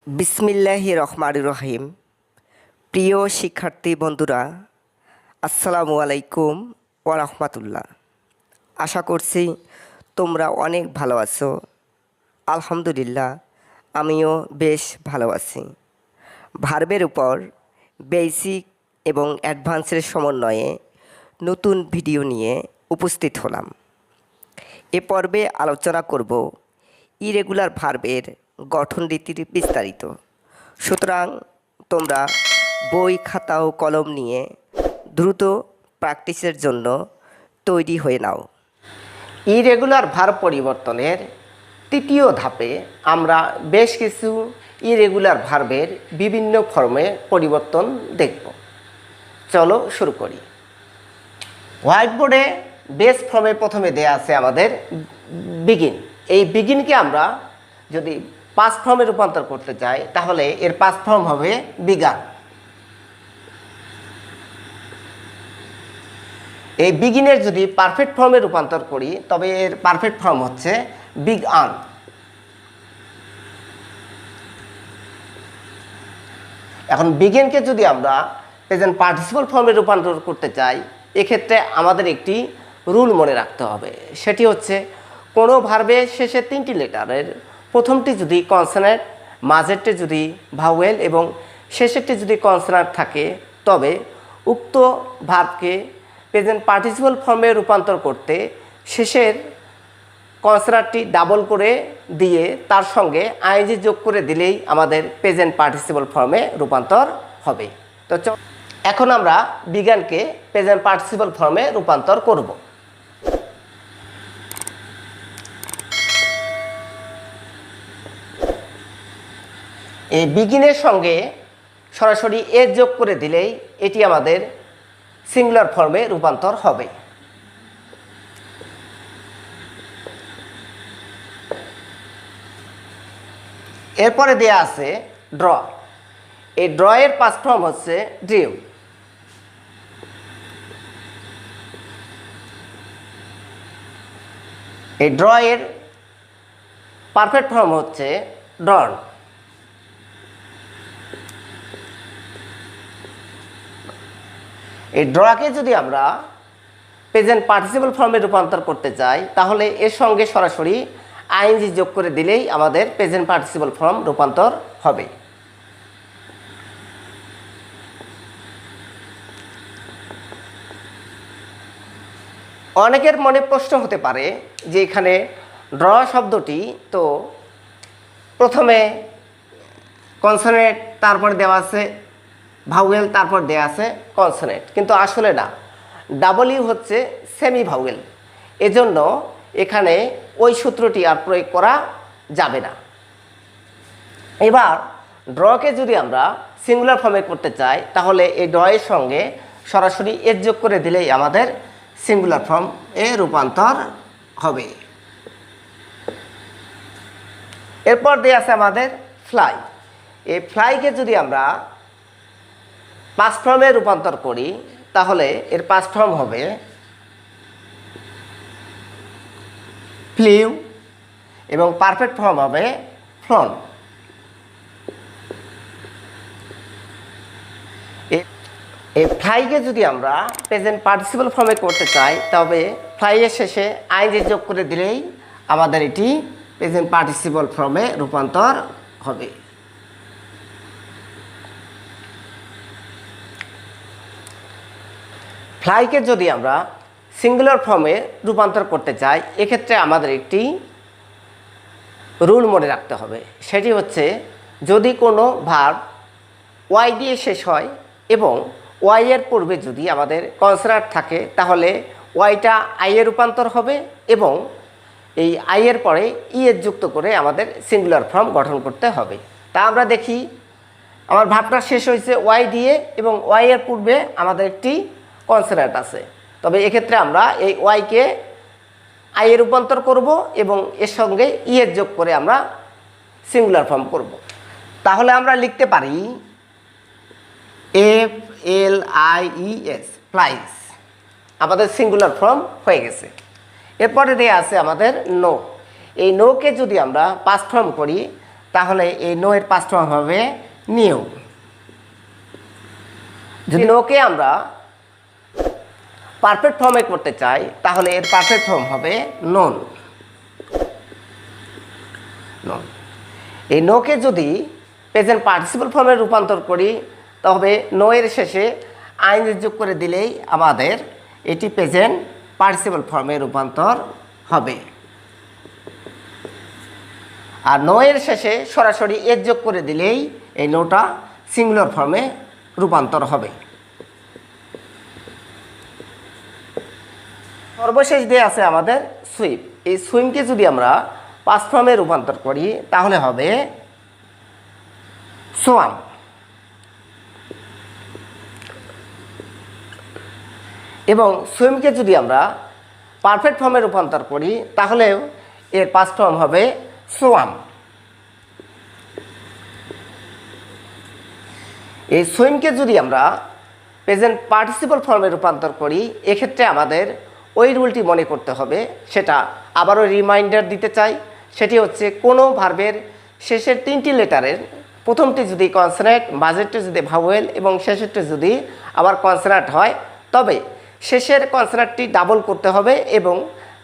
বিসমিল্লাহির রহমানির রহিম। প্রিয় শিক্ষার্থী বন্ধুরা, আসসালামু আলাইকুম ওয়া রাহমাতুল্লাহ। আশা করছি তোমরা অনেক ভালো আছো। আলহামদুলিল্লাহ, আমিও বেশ ভালো আছি। ভার্বের উপর বেসিক এবং অ্যাডভান্সের সমন্বয়ে নতুন ভিডিও নিয়ে উপস্থিত হলাম। এ পর্বে আলোচনা করব ইরেগুলার ভার্বের গঠন রীতির বিস্তারিত। সুতরাং তোমরা বই, খাতা ও কলম নিয়ে দ্রুত প্র্যাকটিসের জন্য তৈরি হয়ে নাও। ইরেগুলার ভার্ব পরিবর্তনের তৃতীয় ধাপে আমরা বেশ কিছু ইরেগুলার ভার্বের বিভিন্ন ফর্মে পরিবর্তন দেখব। চলো শুরু করি। হোয়াইট বোর্ডে বেস ফর্মে প্রথমে দেয়া আছে আমাদের বিগিন। এই বিগিনকে আমরা যদি পাস্ট ফর্মে রূপান্তর করতে চাই তাহলে এর পাস্ট ফর্ম হবে বিগান। এই বিগিনের যদি পারফেক্ট ফর্মে রূপান্তর করি তবে এর পারফেক্ট ফর্ম হচ্ছে বিগ আন। এখন বিগিনকে যদি আমরা প্রেজেন্ট পার্টিসিপল ফর্মে রূপান্তর করতে চাই এক্ষেত্রে আমাদের একটি রুল মনে রাখতে হবে। সেটি হচ্ছে কোনো ভার্বের শেষে তিনটি লেটারের প্রথমটি যদি কনসোনেন্ট, মাঝেরটি যদি ভাওয়েল এবং শেষেরটি যদি কনসোনেন্ট থাকে তবে উক্ত ভার্বকে প্রেজেন্ট পার্টিসিপল ফর্মে রূপান্তর করতে শেষের কনসোনেন্টটি ডাবল করে দিয়ে তার সঙ্গে আইএনজি যোগ করে দিলেই আমাদের প্রেজেন্ট পার্টিসিপল ফর্মে রূপান্তর হবে। তো এখন আমরা বিগানকে প্রেজেন্ট পার্টিসিপল ফর্মে রূপান্তর করব। এই বিগিনের সঙ্গে সরাসরি এস যোগ করে দিলেই এটি আমাদের সিঙ্গুলার ফর্মে রূপান্তর হবে। এরপরে দেয়া আছে ড্র। এই ড্র এর পাস্ট ফর্ম হচ্ছে ড্রিম। এই ড্র এর পারফেক্ট ফর্ম হচ্ছে ড্রন। এই ড্রকে যদি আমরা প্রেজেন্ট পার্টিসিপল ফর্মে রূপান্তর করতে চাই তাহলে এর সঙ্গে সরাসরি আইএনজি যোগ করে দিলেই আমাদের প্রেজেন্ট পার্টিসিপল ফর্ম রূপান্তর হবে। অনেকের মনে প্রশ্ন হতে পারে যে এখানে ড্র শব্দটি তো প্রথমে কনসোনেন্ট, তারপরে দেওয়া আছে ভাওয়েল, তারপর দেওয়া আছে কনসোনেন্ট, কিন্তু আসলে না, ডাবল ইউ হচ্ছে সেমি ভাওয়েল। এজন্য এখানে ওই সূত্রটি আর প্রয়োগ করা যাবে না। এবার ড্রকে যদি আমরা সিঙ্গুলার ফর্মে করতে চাই তাহলে এই ড্র এর সঙ্গে সরাসরি এস যোগ করে দিলেই আমাদের সিঙ্গুলার ফর্ম এ রূপান্তর হবে। এরপর দেয়া আছে আমাদের ফ্লাই। এই ফ্লাইকে যদি আমরা পাস্ট ফর্মে রূপান্তর করি তাহলে এর পাস্ট ফর্ম হবে ফ্লিউ এবং পারফেক্ট ফর্ম হবে ফ্লন। এই ফ্লাইকে যদি আমরা প্রেজেন্ট পার্টিসিপল ফর্মে করতে চাই তবে ফ্লাইয়ের শেষে আইএনজি যোগ করে দিলেই আমাদের এটি প্রেজেন্ট পার্টিসিপল ফর্মে রূপান্তর হবে। ফ্লাইকে যদি আমরা সিঙ্গুলার ফর্মে রূপান্তর করতে চাই এক্ষেত্রে আমাদের একটি রুল মনে রাখতে হবে। সেটি হচ্ছে যদি কোনো ভার্ব ওয়াই দিয়ে শেষ হয় এবং ওয়াই এর পূর্বে যদি আমাদের কনসোনেন্ট থাকে তাহলে ওয়াইটা আই এর রূপান্তর হবে এবং এই আই এর পরে ই এর যুক্ত করে আমাদের সিঙ্গুলার ফর্ম গঠন করতে হবে। তা আমরা দেখি আমার ভার্বটা শেষ হয়েছে ওয়াই দিয়ে এবং ওয়াই এর পূর্বে আমাদের একটি কনসোনেন্ট আছে, তবে এক্ষেত্রে আমরা এই ওয়াইকে আই এর রূপান্তর করব এবং এর সঙ্গে ই এর যোগ করে আমরা সিঙ্গুলার ফর্ম করব। তাহলে আমরা লিখতে পারি F L I E S, flies. আমাদের সিঙ্গুলার ফর্ম হয়ে গেছে। এরপরে দেয়া আছে আমাদের নো। এই নোকে যদি আমরা পাস্ট ফর্ম করি তাহলে এই নো এর পাস্ট ফর্ম হবে নিউ। যদি নোকে আমরা পারফেক্ট ফর্মে করতে চাই তাহলে এর পারফেক্ট ফর্ম হবে নোন। নোন। এই নোকে যদি প্রেজেন্ট পার্টিসিপল ফর্মে রূপান্তর করি তবে নো এর শেষে আইএনজি যোগ করে দিলেই আমাদের এটি প্রেজেন্ট পার্টিসিপল ফর্মে রূপান্তর হবে। আর নো এর শেষে সরাসরি এর যোগ করে দিলেই এই নোটা সিঙ্গুলার ফর্মে রূপান্তর হবে। সর্বশেষ দিয়ে আছে আমাদের সুইম। এই সুইমকে যদি আমরা পাস্ট ফর্মে রূপান্তর করি তাহলে হবে সোয়াম। এবং সুইমকে যদি আমরা পারফেক্ট ফর্মে রূপান্তর করি তাহলেও এর পাস্ট ফর্ম হবে সোয়াম। এই সুইমকে যদি আমরা প্রেজেন্ট পার্টিসিপল ফর্মে রূপান্তর করি এক্ষেত্রে আমাদের ওই রুলটি মনে করতে হবে, সেটা আবারও রিমাইন্ডার দিতে চাই। সেটি হচ্ছে কোনো ভার্বের শেষের 3টি লেটারের প্রথমটি যদি কনসোনেন্ট, মাঝেরটি যদি ভাওয়েল এবং শেষেরটি যদি আবার কনসোনেন্ট হয় তবে শেষের কনসোনেন্টটি ডাবল করতে হবে এবং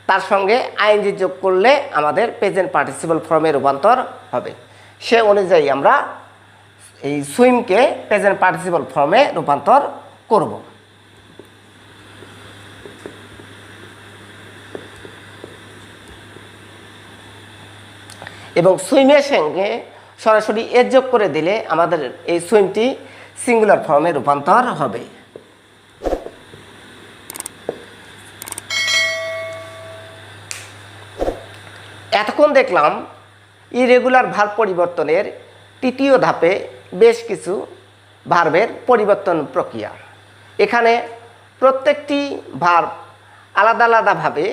তার সঙ্গে আইএনজি যোগ করলে আমাদের প্রেজেন্ট পার্টিসিপল ফর্মে রূপান্তর হবে। সে অনুযায়ী আমরা এই সুইমকে প্রেজেন্ট পার্টিসিপল ফর্মে রূপান্তর করব। এবং সুইমের সঙ্গে সরাসরি এর যোগ করে দিলে আমাদের এই সুইমটি সিঙ্গুলার ফর্মে রূপান্তর হবে। এতক্ষণ দেখলাম ইরেগুলার ভার্ব পরিবর্তনের তৃতীয় ধাপে বেশ কিছু ভার্বের পরিবর্তন প্রক্রিয়া। এখানে প্রত্যেকটি ভার্ব আলাদা আলাদাভাবে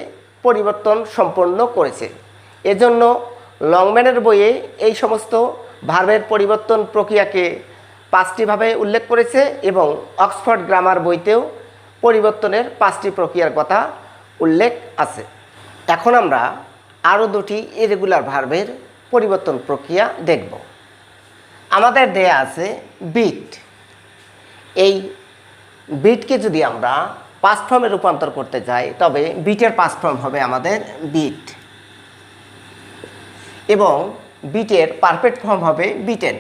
পরিবর্তন সম্পন্ন করেছে। এজন্য লংম্যানের বইয়ে এই সমস্ত ভার্বের পরিবর্তন প্রক্রিয়াকে 5টি ভাবে উল্লেখ করেছে এবং অক্সফোর্ড গ্রামার বইতেও পরিবর্তনের 5টি প্রক্রিয়ার কথা উল্লেখ আছে। এখন আমরা আরও 2টি ইরেগুলার ভার্বের পরিবর্তন প্রক্রিয়া দেখব। আমাদের দেয়া আছে বিট। এই বিটকে যদি আমরা পাস্ট ফর্মে রূপান্তর করতে চাই তবে বিটের পাস্ট ফর্ম হবে আমাদের বিট এবং বিটের পারফেক্ট ফর্ম হবে বিটেন।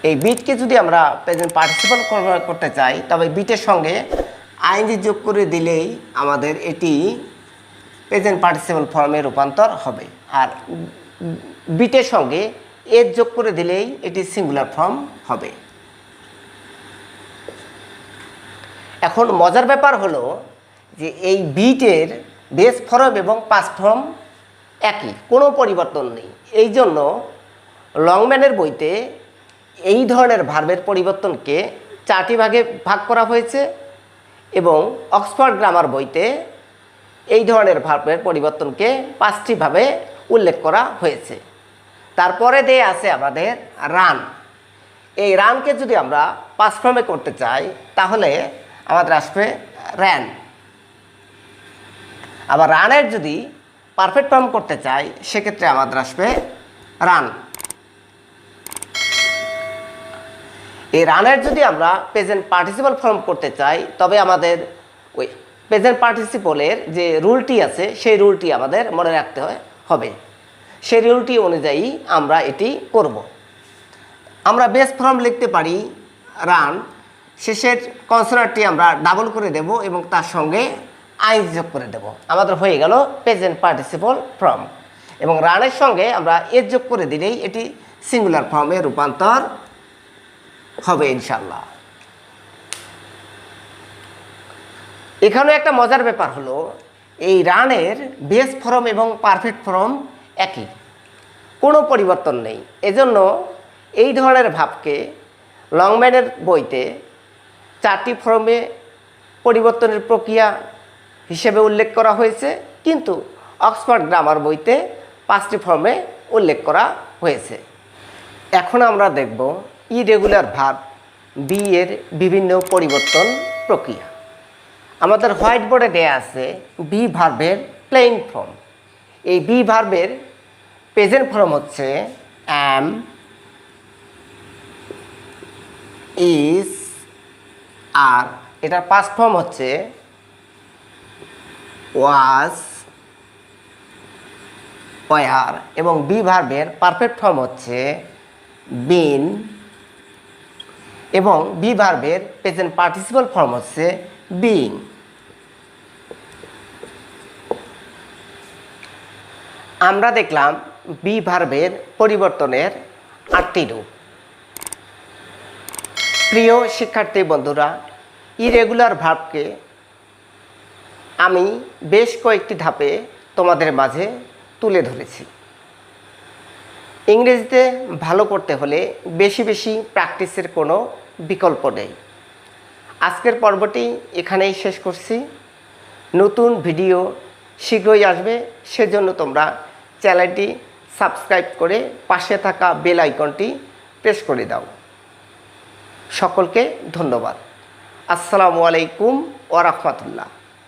এই বিটকে যদি আমরা প্রেজেন্ট পার্টিসিপল করতে চাই তবে বিটের সঙ্গে আইএনজি যোগ করে দিলেই আমাদের এটি প্রেজেন্ট পার্টিসিপল ফর্মে রূপান্তর হবে। আর বিটের সঙ্গে এর যোগ করে দিলেই এটি সিঙ্গুলার ফর্ম হবে। এখন মজার ব্যাপার হলো যে এই বিটের বেস ফর্ম এবং পাস্ট ফর্ম একই, কোনো পরিবর্তন নেই। এই জন্য লংম্যানের বইতে এই ধরনের ভার্বের পরিবর্তনকে 4টি ভাগে ভাগ করা হয়েছে এবং অক্সফোর্ড গ্রামার বইতে এই ধরনের ভার্বের পরিবর্তনকে 5টি ভাবে উল্লেখ করা হয়েছে। তারপরে দিয়ে আছে আমাদের রান। এই রানকে যদি আমরা পাস্ট ফর্মে করতে চাই তাহলে আমাদের আসবে র্যান। আবার রানের যদি পারফেক্ট ফর্ম করতে চাই সেক্ষেত্রে আমাদের আসবে রান। এই রানের যদি আমরা প্রেজেন্ট পার্টিসিপল ফর্ম করতে চাই তবে আমাদের ওই প্রেজেন্ট পার্টিসিপলের যে রুলটি আছে সেই রুলটি আমাদের মনে রাখতে হবে। সেই রুলটি অনুযায়ী আমরা এটি করব। আমরা বেস ফর্ম লিখতে পারি রান, শেষের কনসোনেন্টটি আমরা ডাবল করে দেব এবং তার সঙ্গে আইএনজি যোগ করে দেব। আমাদের হয়ে গেল প্রেজেন্ট পার্টিসিপল ফর্ম এবং রানের সঙ্গে আমরা এর যোগ করে দিলেই এটি সিঙ্গুলার ফর্মে রূপান্তর হবে ইনশাল্লাহ। এখানে একটা মজার ব্যাপার হলো এই রানের বেস ফর্ম এবং পারফেক্ট ফর্ম একই, কোনো পরিবর্তন নেই। এজন্য এই ধরনের ভাবকে লংম্যানের বইতে 4টি ফর্মে পরিবর্তনের প্রক্রিয়া হিসেবে উল্লেখ করা হয়েছে, কিন্তু অক্সফোর্ড গ্রামার বইতে 5টি ফর্মে উল্লেখ করা হয়েছে। এখন আমরা দেখব ইরেগুলার ভার্ব বি এর বিভিন্ন পরিবর্তন প্রক্রিয়া। আমাদের হোয়াইট বোর্ডে দেয়া আছে বি ভার্বের প্লেইন ফর্ম। এই বি ভার্বের প্রেজেন্ট ফর্ম হচ্ছে অ্যাম, ইজ, আর এটার পাস্ট ফর্ম হচ্ছে ওয়াজ, ওয়ার, এবং বি ভার্বের পারফেক্ট ফর্ম হচ্ছে বিন, এবং বি ভার্বের প্রেজেন্ট পার্টিসিপল ফর্ম হচ্ছে বিং। আমরা দেখলাম বি ভার্বের পরিবর্তনের 8টি রূপ। প্রিয় শিক্ষার্থী বন্ধুরা, ইরেগুলার ভার্বকে আমি বেশ কয়েকটি ধাপে তোমাদের মাঝে তুলে ধরেছি। ইংরেজিতে ভালো করতে হলে বেশি বেশি প্র্যাকটিসের কোনো বিকল্প নেই। আজকের পর্বটি এখানেই শেষ করছি। নতুন ভিডিও শীঘ্রই আসবে, সেজন্য তোমরা চ্যানেলটি সাবস্ক্রাইব করে পাশে থাকা বেল আইকনটি প্রেস করে দাও। সকলকে ধন্যবাদ। আসসালামু আলাইকুম ওয়া রাহমাতুল্লাহ।